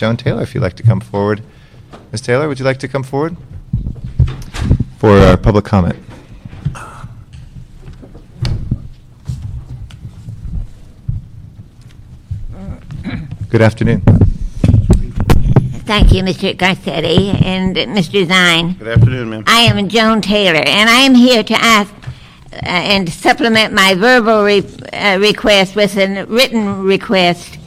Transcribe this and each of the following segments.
Joan Taylor, if you'd like to come forward. Ms. Taylor, would you like to come forward for public comment? Good afternoon. Thank you, Mr. Garcetti and Mr. Zine. Good afternoon, ma'am. I am Joan Taylor, and I am here to ask and supplement my verbal request with a written request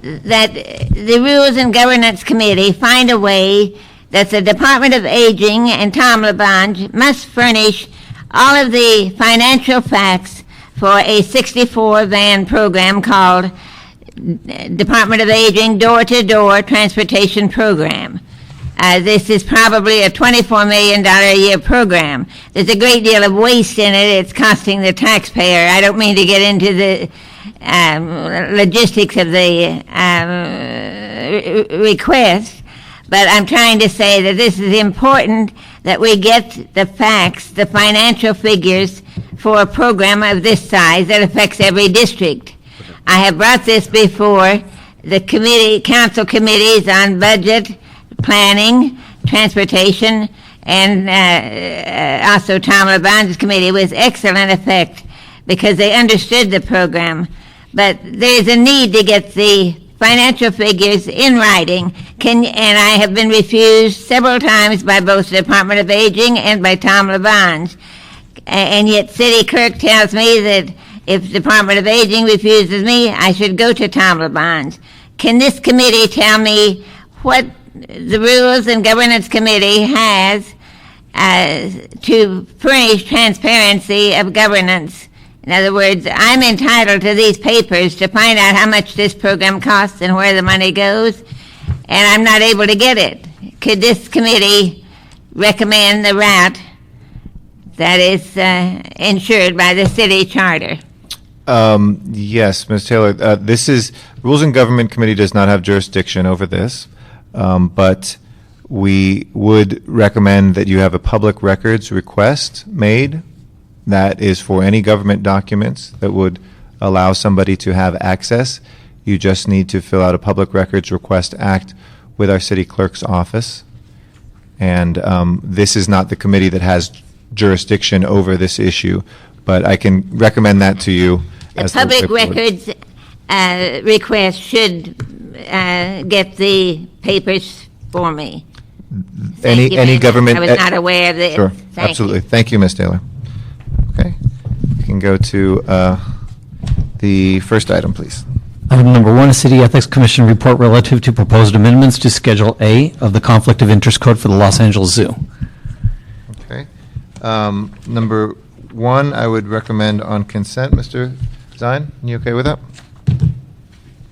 that the Rules and Governance Committee find a way that the Department of Aging and Tom LaBonge must furnish all of the financial facts for a 64-van program called Department of Aging Door-to-Door Transportation Program. This is probably a $24 million a year program. There's a great deal of waste in it. It's costing the taxpayer. I don't mean to get into the logistics of the request, but I'm trying to say that this is important that we get the facts, the financial figures for a program of this size that affects every district. I have brought this before the council committees on budget, planning, transportation, and also Tom LaBonge's committee with excellent effect because they understood the program. But there's a need to get the financial figures in writing, and I have been refused several times by both the Department of Aging and by Tom LaBonge. And yet City Clerk tells me that if the Department of Aging refuses me, I should go to Tom LaBonge. Can this committee tell me what the Rules and Governance Committee has to furnish transparency of governance? In other words, I'm entitled to these papers to find out how much this program costs and where the money goes, and I'm not able to get it. Could this committee recommend the route that is ensured by the city charter? Yes, Ms. Taylor. This is Rules and Government Committee does not have jurisdiction over this, but we would recommend that you have a public records request made that is for any government documents that would allow somebody to have access. You just need to fill out a Public Records Request Act with our city clerk's office. And this is not the committee that has jurisdiction over this issue, but I can recommend that to you. The public records request should get the papers for me. Any government. I was not aware of this. Sure, absolutely. Thank you, Ms. Taylor. Okay, we can go to the first item, please. Item number 1, a City Ethics Commission report relative to proposed amendments to Schedule A of the Conflict of Interest Code for the Los Angeles Zoo. Okay. Number 1, I would recommend on consent. Mr. Zine, you okay with that?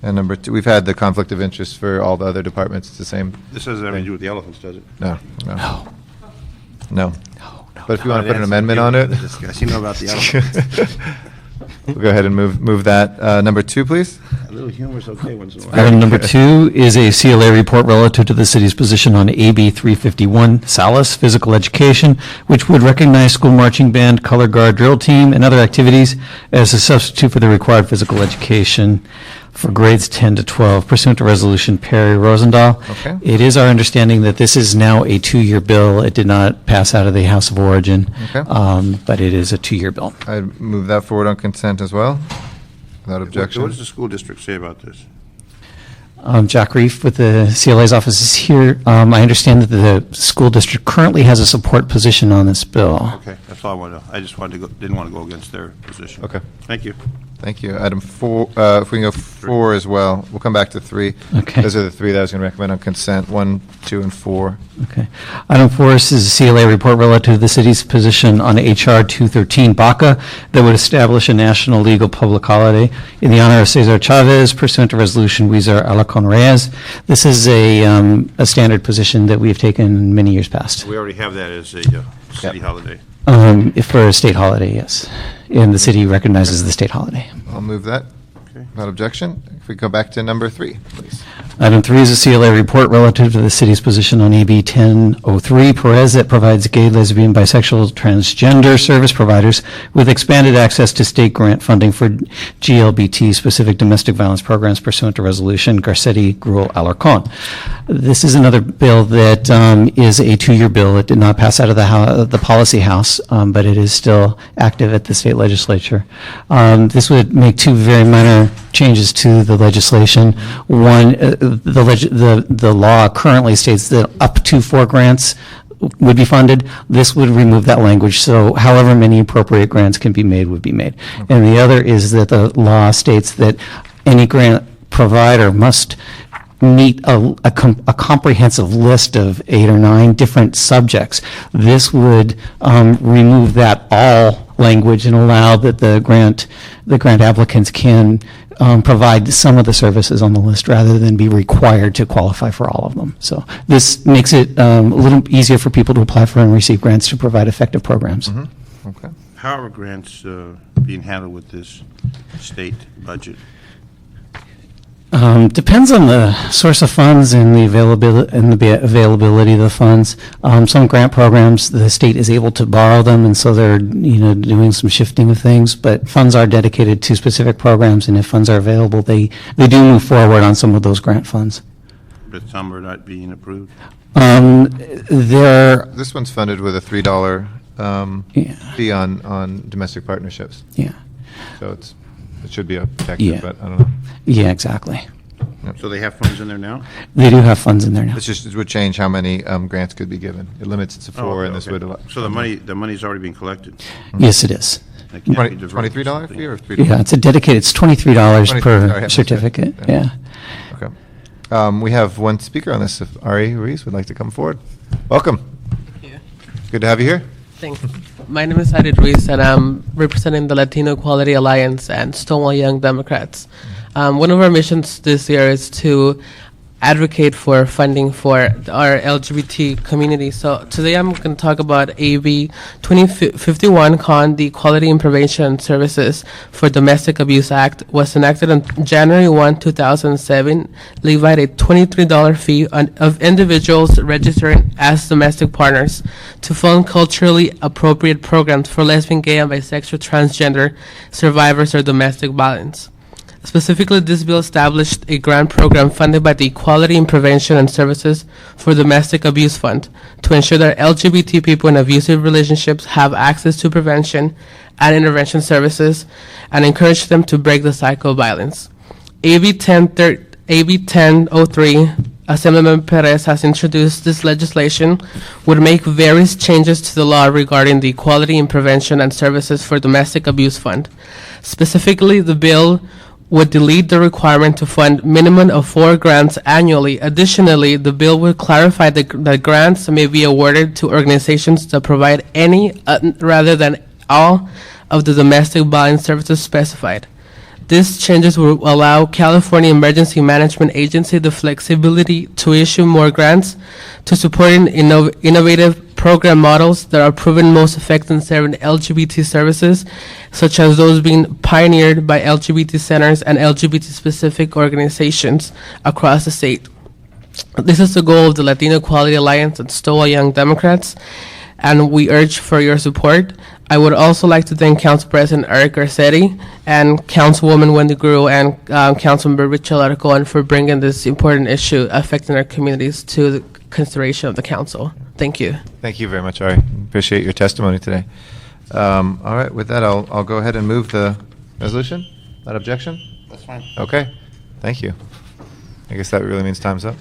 And number 2, we've had the conflict of interest for all the other departments. It's the same. This doesn't have anything to do with the elephants, does it? No. But if you want to put an amendment on it. You know about the elephants. We'll go ahead and move that. Number 2, please. A little humor is okay once in a while. Item number 2 is a CLA report relative to the city's position on AB 351, SALAS, physical education, which would recognize school marching band, color guard, drill team, and other activities as a substitute for the required physical education for grades 10 to 12 pursuant to Resolution Perry Rosendahl. Okay. It is our understanding that this is now a 2-year bill. It did not pass out of the House of Origin, Okay. But it is a 2-year bill. I'd move that forward on consent as well, without objection. What does the school district say about this? Jack Reef with the CLA's office is here. I understand that the school district currently has a support position on this bill. Okay, that's all I wanted to know. I just didn't want to go against their position. Okay. Thank you. Thank you. Item 4, if we can go 4 as well. We'll come back to 3. Okay. Those are the 3 that I was going to recommend on consent, 1, 2, and 4. Okay. Item 4 is a CLA report relative to the city's position on HR 213 BACA that would establish a national legal public holiday in the honor of Cesar Chavez pursuant to Resolution Huizar Alacon Reyes. This is a standard position that we have taken many years past. We already have that as a city holiday. For a state holiday, yes. And the city recognizes the state holiday. I'll move that. Okay. Without objection. If we go back to number 3, please. Item 3 is a CLA report relative to the city's position on AB 1003 Perez that provides gay, lesbian, bisexual, transgender service providers with expanded access to state grant funding for GLBT-specific domestic violence programs pursuant to Resolution Garcetti-Gruel-Alarcon. This is another bill that is a 2-year bill. It did not pass out of the Policy House, but it is still active at the state legislature. This would make 2 very minor changes to the legislation. One, the law currently states that up to 4 grants would be funded. This would remove that language, so however many appropriate grants can be made would be made. Okay. And the other is that the law states that any grant provider must meet a comprehensive list of 8 or 9 different subjects. This would remove that all language and allow that the grant applicants can provide some of the services on the list rather than be required to qualify for all of them. So this makes it a little easier for people to apply for and receive grants to provide effective programs. Mm-hmm. Okay. How are grants being handled with this state budget? Depends on the source of funds and the availability of the funds. Some grant programs, the state is able to borrow them, and so they're doing some shifting of things. But funds are dedicated to specific programs, and if funds are available, they do move forward on some of those grant funds. But some are not being approved. This one's funded with a $3 fee on domestic partnerships. Yeah. So it should be effective, Yeah. but I don't know. Yeah, exactly. So they have funds in there now? They do have funds in there now. It would change how many grants could be given. It limits it to 4, okay, and this would allow. So the money's already been collected? Yes, it is. It can't be diverted to $23 something. fee or $3? Yeah, it's it's $23 sorry, I per missed it. certificate. Yeah. Okay. We have one speaker on this. If Ari Ruiz would like to come forward. Welcome. Yeah. Good to have you here. Thanks. My name is Ari Ruiz, and I'm representing the Latino Equality Alliance and Stonewall Young Democrats. One of our missions this year is to advocate for funding for our LGBT community. So today I'm going to talk about AB 2051, the Equality and Prevention Services for Domestic Abuse Act was enacted on January 1, 2007, levied a $23 fee of individuals registering as domestic partners to fund culturally appropriate programs for lesbian, gay, and bisexual, transgender survivors of domestic violence. Specifically, this bill established a grant program funded by the Equality and Prevention and Services for Domestic Abuse Fund to ensure that LGBT people in abusive relationships have access to prevention and intervention services and encourage them to break the cycle of violence. AB 1003, Assemblyman Perez has introduced this legislation, would make various changes to the law regarding the Equality and Prevention and Services for Domestic Abuse Fund. Specifically, the bill would delete the requirement to fund minimum of 4 grants annually. Additionally, the bill would clarify that grants may be awarded to organizations that provide any rather than all of the domestic violence services specified. These changes will allow California Emergency Management Agency the flexibility to issue more grants to support innovative program models that are proven most effective in serving LGBT services, such as those being pioneered by LGBT centers and LGBT-specific organizations across the state. This is the goal of the Latino Equality Alliance and Stonewall Young Democrats, and we urge for your support. I would also like to thank Council President Eric Garcetti and Councilwoman Wendy Gruel and Councilmember Richard Alarcon for bringing this important issue affecting our communities to the consideration of the council. Thank you. Thank you very much, Ari. Appreciate your testimony today. All right, with that, I'll go ahead and move the resolution. Without objection? That's fine. Okay, thank you. I guess that really means time's up.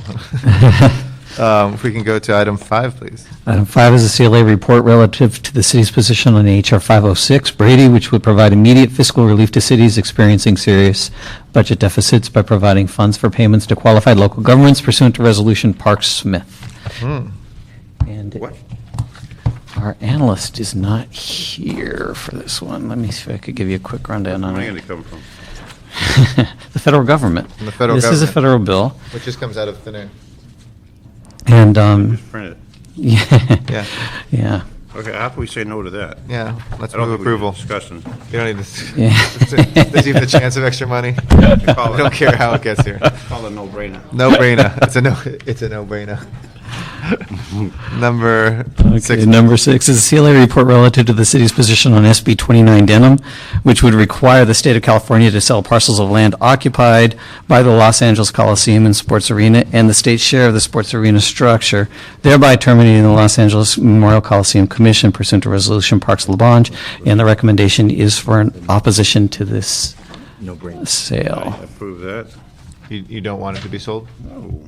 If we can go to item 5, please. Item 5 is a CLA report relative to the city's position on HR 506, Brady, which would provide immediate fiscal relief to cities experiencing serious budget deficits by providing funds for payments to qualified local governments pursuant to Resolution Parks-Smith. And What? our analyst is not here for this one. Let me see if I could give you a quick rundown on Where am I it. going to come from? The federal government. From the federal This is a government. federal bill. Which just comes out of thin air. And, Just print it. yeah. Yeah. Yeah. Okay, how can we say no to that? Yeah, let's I don't move think we need approval. discussion. You don't need this. Yeah. There's even a chance of extra money. Call I it- don't care how it gets here. Call it a no-brainer. No-brainer. It's a no-brainer. Number Okay, 6. number 6 is a CLA report relative to the city's position on SB 29 Denham, which would require the state of California to sell parcels of land occupied by the Los Angeles Coliseum and Sports Arena and the state's share of the sports arena structure, thereby terminating the Los Angeles Memorial Coliseum Commission pursuant to Resolution Parks Labange. And the recommendation is for an opposition to this sale. I approve that. You don't want it to be sold? No.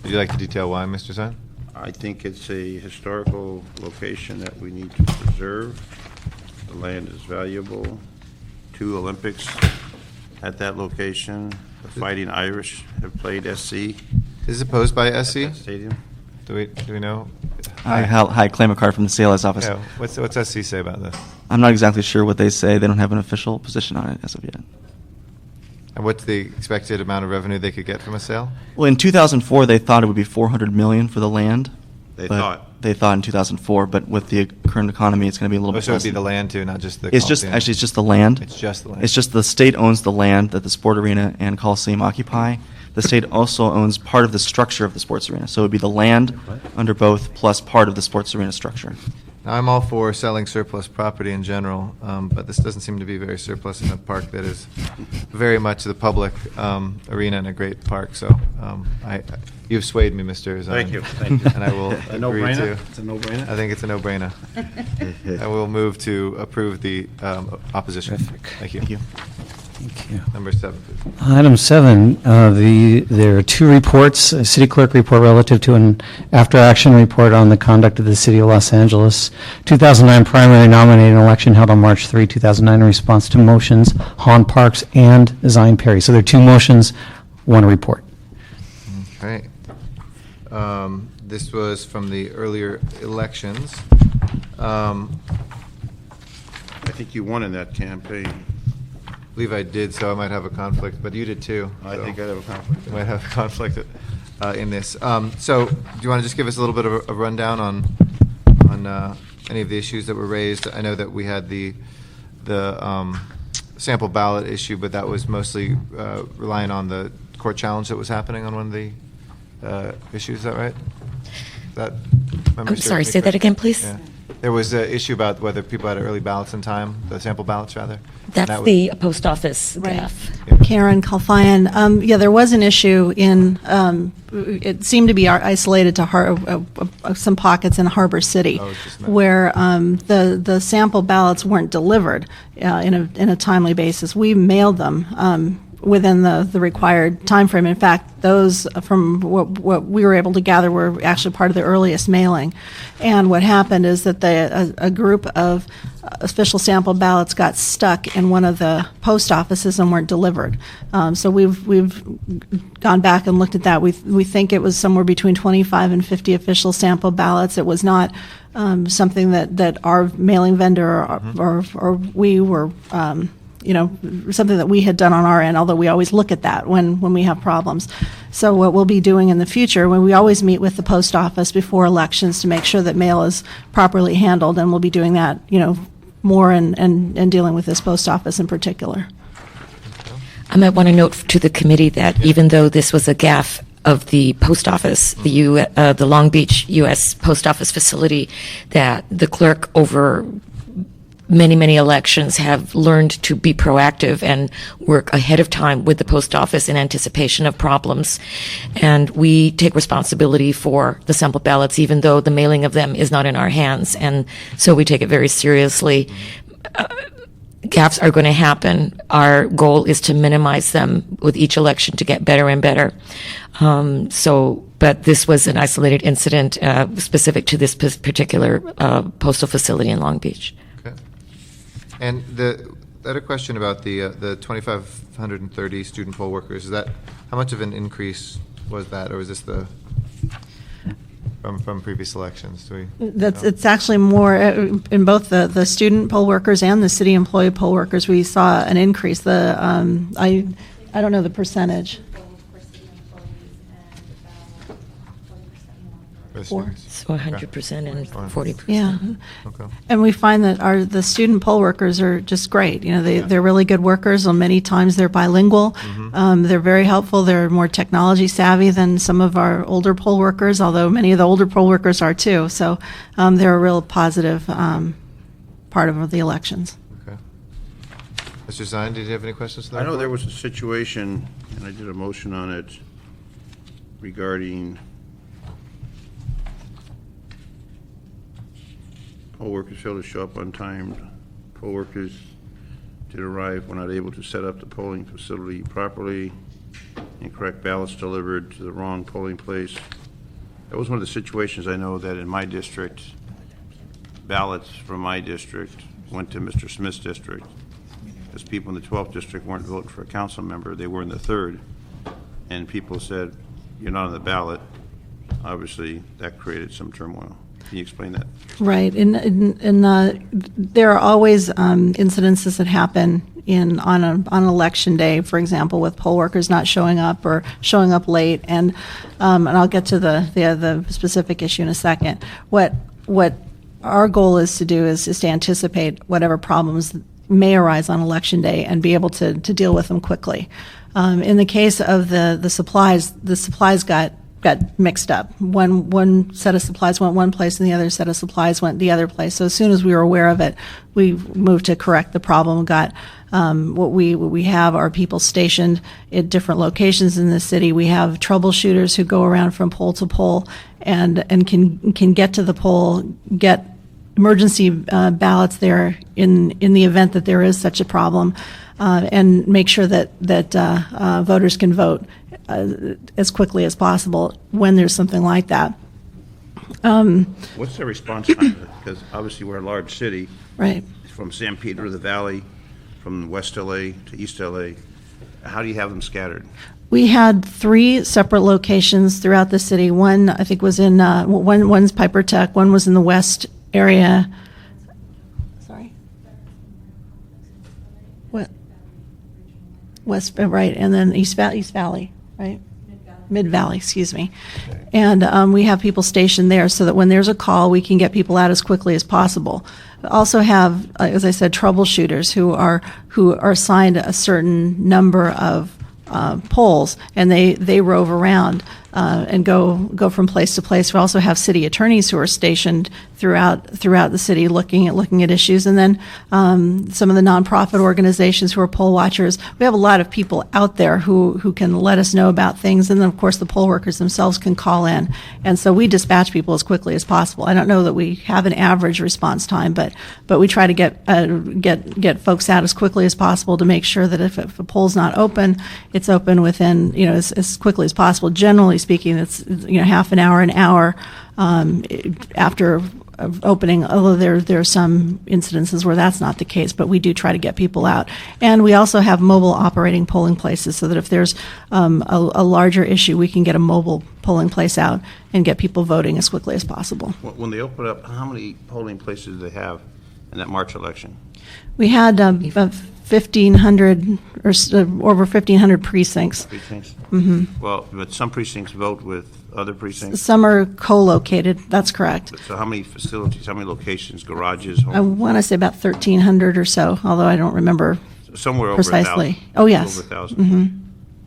Would you like to detail why, Mr. Zine? I think it's a historical location that we need to preserve. The land is valuable. 2 Olympics at that location. The Fighting Irish have played SC Is it opposed by at SC? that stadium. Do we know? Hi, Clay McCart from the CLS office. Yeah, what's SC say about this? I'm not exactly sure what they say. They don't have an official position on it as of yet. And what's the expected amount of revenue they could get from a sale? Well, in 2004, they thought it would be $400 million for the land. They but thought. They thought in 2004, but with the current economy, it's going to be a little Oh, bit so less. it'd be the land too, not just the It's just Coliseum? it's just the land. It's just the land. It's just the state owns the land that the sport arena and Coliseum occupy. The state also owns part of the structure of the sports arena, so it would be the land under both plus part of the sports arena structure. Now, I'm all for selling surplus property in general, but this doesn't seem to be very surplus in a park that is very much the public arena and a great park. So you've swayed me, Mr. Zine. Thank you, thank you. And I will A agree no-brainer? to. It's a no-brainer? I think it's a no-brainer. I will move to approve the opposition. Terrific. Thank you. Thank you. Thank you. Number 7, please. Item 7, there are 2 reports, a city clerk report relative to an after-action report on the conduct of the city of Los Angeles, 2009 primary nominating election held on March 3, 2009, in response to motions, Han Parks and Zine Perry. So there are 2 motions, 1 report. Okay. This was from the earlier elections. I think you won in that campaign. I believe I did, so I might have a conflict, but you did too. I so think I have a conflict. you might have a conflict in this. So, do you want to just give us a little bit of a rundown on any of the issues that were raised? I know that we had the sample ballot issue, but that was mostly relying on the court challenge that was happening on one of the issues. Is that right? I'm sorry, say that again, please. Yeah. There was an issue about whether people had early ballots in time, the sample ballots, rather. That's That was- the post office Right. gaffe. Karen Kalfayan. Yeah, there was an issue in, it seemed to be isolated to some pockets in Harbor City Oh, it's just not- where the sample ballots weren't delivered in a timely basis. We mailed them within the required time frame. In fact, those, from what we were able to gather, were actually part of the earliest mailing. And what happened is that a group of official sample ballots got stuck in one of the post offices and weren't delivered. So we've gone back and looked at that. We think it was somewhere between 25 and 50 official sample ballots. It was not something that our mailing vendor or we were something that we had done on our end, although we always look at that when we have problems. So what we'll be doing in the future, when we always meet with the post office before elections to make sure that mail is properly handled, and we'll be doing that, more and dealing with this post office in particular. I might want to note to the committee that even though this was a gaffe of the post office, the Long Beach U.S. Post Office facility, that the clerk over many elections have learned to be proactive and work ahead of time with the post office in anticipation of problems. And we take responsibility for the sample ballots, even though the mailing of them is not in our hands. And so we take it very seriously. Gaffes are going to happen. Our goal is to minimize them with each election to get better and better. But this was an isolated incident specific to this particular postal facility in Long Beach. And I had a question about the 2,530 student poll workers. Is that, how much of an increase was that, or was this from previous elections? Do we know? It's actually more in both the student poll workers and the city employee poll workers. We saw an increase. I don't know the percentage. For the Four. students. So 100% and 40%. Yeah. Okay. And we find that the student poll workers are just great. You know, they're really good workers. And many times they're bilingual. They're very helpful. They're more technology savvy than some of our older poll workers, although many of the older poll workers are too. So they're a real positive part of the elections. Okay. Mr. Zine, did you have any questions? I know there was a situation, and I did a motion on it regarding poll workers failed to show up on time. Poll workers did arrive, were not able to set up the polling facility properly. Incorrect ballots delivered to the wrong polling place. That was one of the situations I know that in my district, ballots from my district went to Mr. Smith's district. Because people in the 12th district weren't voting for a council member, they were in the 3rd. And people said, you're not on the ballot. Obviously, that created some turmoil. Can you explain that? Right. There are always incidences that happen on election day, for example, with poll workers not showing up or showing up late. And I'll get to the specific issue in a second. What our goal is to do is to anticipate whatever problems may arise on election day and be able to deal with them quickly. In the case of the supplies got mixed up. One set of supplies went one place and the other set of supplies went the other place. So as soon as we were aware of it, we moved to correct the problem. Got what we have are people stationed at different locations in the city. We have troubleshooters who go around from poll to poll and can get to the poll, get emergency ballots there in the event that there is such a problem, and make sure that voters can vote as quickly as possible when there's something like that. What's the response time? Because obviously we're a large city. Right. From San Pedro to the Valley, from West LA to East LA. How do you have them scattered? We had 3 separate locations throughout the city. One, I think, was in one's Piper Tech. One was in the west area. Sorry. What? West, right, and then East Valley, right? Mid Valley, excuse me. And we have people stationed there so that when there's a call, we can get people out as quickly as possible. We also have, as I said, troubleshooters who are assigned a certain number of polls, and they rove around and go from place to place. We also have city attorneys who are stationed throughout the city looking at issues, and then some of the nonprofit organizations who are poll watchers. We have a lot of people out there who can let us know about things, and then of course the poll workers themselves can call in, and so we dispatch people as quickly as possible. I don't know that we have an average response time, but we try to get folks out as quickly as possible to make sure that if a poll's not open, it's open within as quickly as possible. Generally speaking, it's half an hour after opening, although there are some incidences where that's not the case, but we do try to get people out. And we also have mobile operating polling places so that if there's a larger issue, we can get a mobile polling place out and get people voting as quickly as possible. When they open up, how many polling places do they have in that March election? We had about 1,500 or over 1,500 precincts. Precincts? Mm-hmm. Well, but some precincts vote with other precincts. Some are co-located, that's correct. So how many facilities, how many locations, garages, I want to say about 1,300 or so, although I don't remember somewhere over precisely. 1,000? Oh, yes. Over 1,000, Mm-hmm.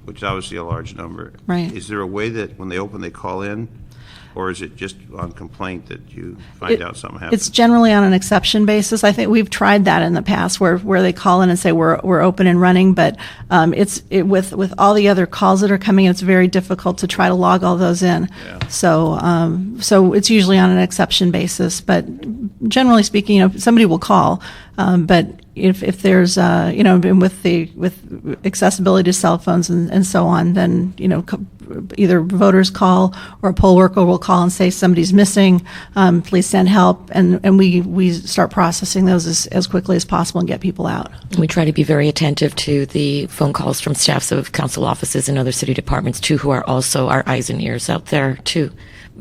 which is obviously a large number. Right. Is there a way that when they open, they call in? Or is it just on complaint that you find out something happened? It's generally on an exception basis. I think we've tried that in the past where they call in and say we're open and running, but with all the other calls that are coming in, it's very difficult to try to log all those in. Yeah. So it's usually on an exception basis, but generally speaking, somebody will call, but if there's with accessibility to cell phones and so on, then either voters call or a poll worker will call and say somebody's missing, please send help, and we start processing those as quickly as possible and get people out. We try to be very attentive to the phone calls from staffs of council offices and other city departments too, who are also our eyes and ears out there to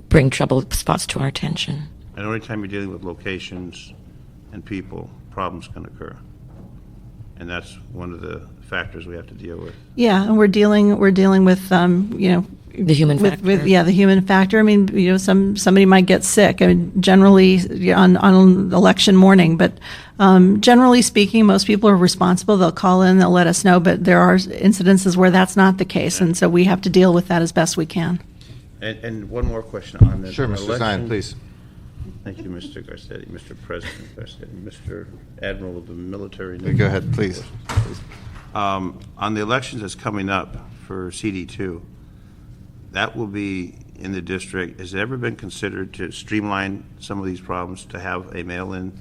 bring trouble spots to our attention. And every time you're dealing with locations and people, problems can occur. And that's one of the factors we have to deal with. Yeah, and we're dealing with The human factor. The human factor. I mean, somebody might get sick. I mean, generally on election morning, but generally speaking, most people are responsible. They'll call in, they'll let us know, but there are incidences where that's not the case, and so we have to deal with that as best we can. And one more question on this. Sure, Mr. Stein, please. Thank you, Mr. Garcetti, Mr. President Garcetti, Mr. Admiral of the Military. Go ahead, please. On the elections that's coming up for CD2, that will be in the district. Has it ever been considered to streamline some of these problems, to have a mail-in,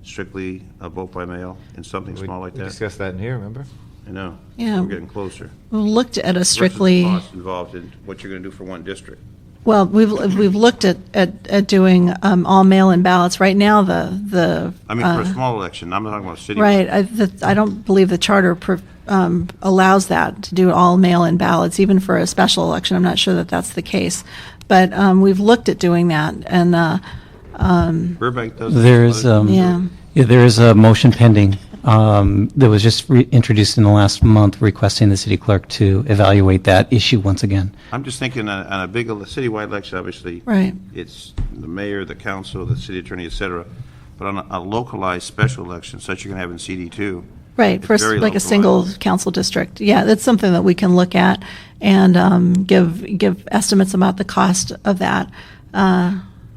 strictly a vote by mail, and something small like We that? discussed that in here, remember? I know. Yeah. We're getting closer. We looked at a Versus strictly. the cost involved in what you're going to do for one district. Well, we've looked at doing all mail-in ballots. Right now, the I mean, for a small election, I'm not talking about city. right. I don't believe the charter allows that, to do all mail-in ballots, even for a special election. I'm not sure that that's the case, but we've looked at doing that, and Burbank does. There's, yeah. there is a motion pending that was just introduced in the last month requesting the city clerk to evaluate that issue once again. I'm just thinking on a big citywide election, obviously. Right. It's the mayor, the council, the city attorney, et cetera. But on a localized special election, such you're going to have in CD2. Right, It's for very like a single localized. council district. Yeah, that's something that we can look at and give estimates about the cost of that.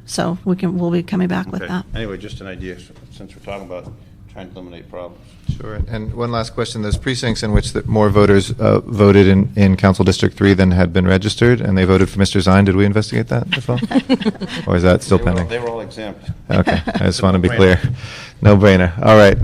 So we'll be coming back with Okay. that. Anyway, just an idea, since we're talking about trying to eliminate problems. Sure. And one last question. There's precincts in which more voters voted in Council District 3 than had been registered, and they voted for Mr. Zine. Did we investigate that as well? Or is that still pending? They were all exempt. Okay, I just want to be clear. No brainer. All right.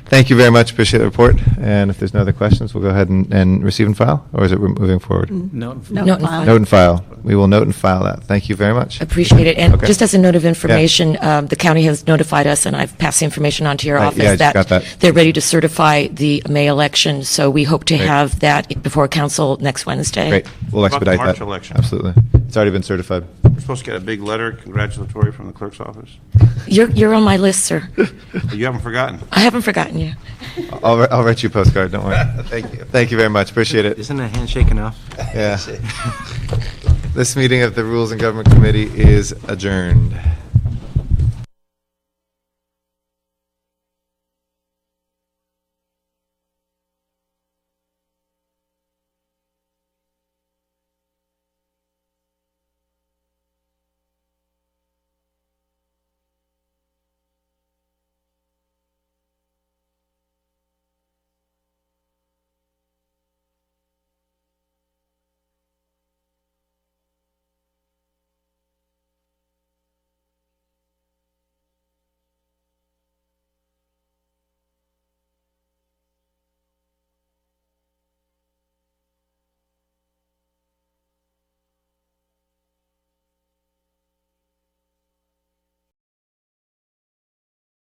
Thank you very much. Appreciate the report. And if there's no other questions, we'll go ahead and receive and file, or is it moving forward? No. Note and file. Note and file. We will note and file that. Thank you very much. Appreciate it. And Okay. just as a note of information, the county has notified us, and I've passed the information on to your Right, office, yeah, I just got that. they're ready to certify the May election. So we hope to Great. have that before council next Wednesday. Great. We'll About the expedite March that. election. Absolutely. It's already been certified. We're supposed to get a big letter congratulatory from the clerk's office. You're on my list, sir. But you haven't forgotten. I haven't forgotten you. I'll write you a postcard. Don't worry. Thank you. Thank you very much. Appreciate it. Isn't a handshake enough? Yeah. This meeting of the Rules and Government Committee is adjourned.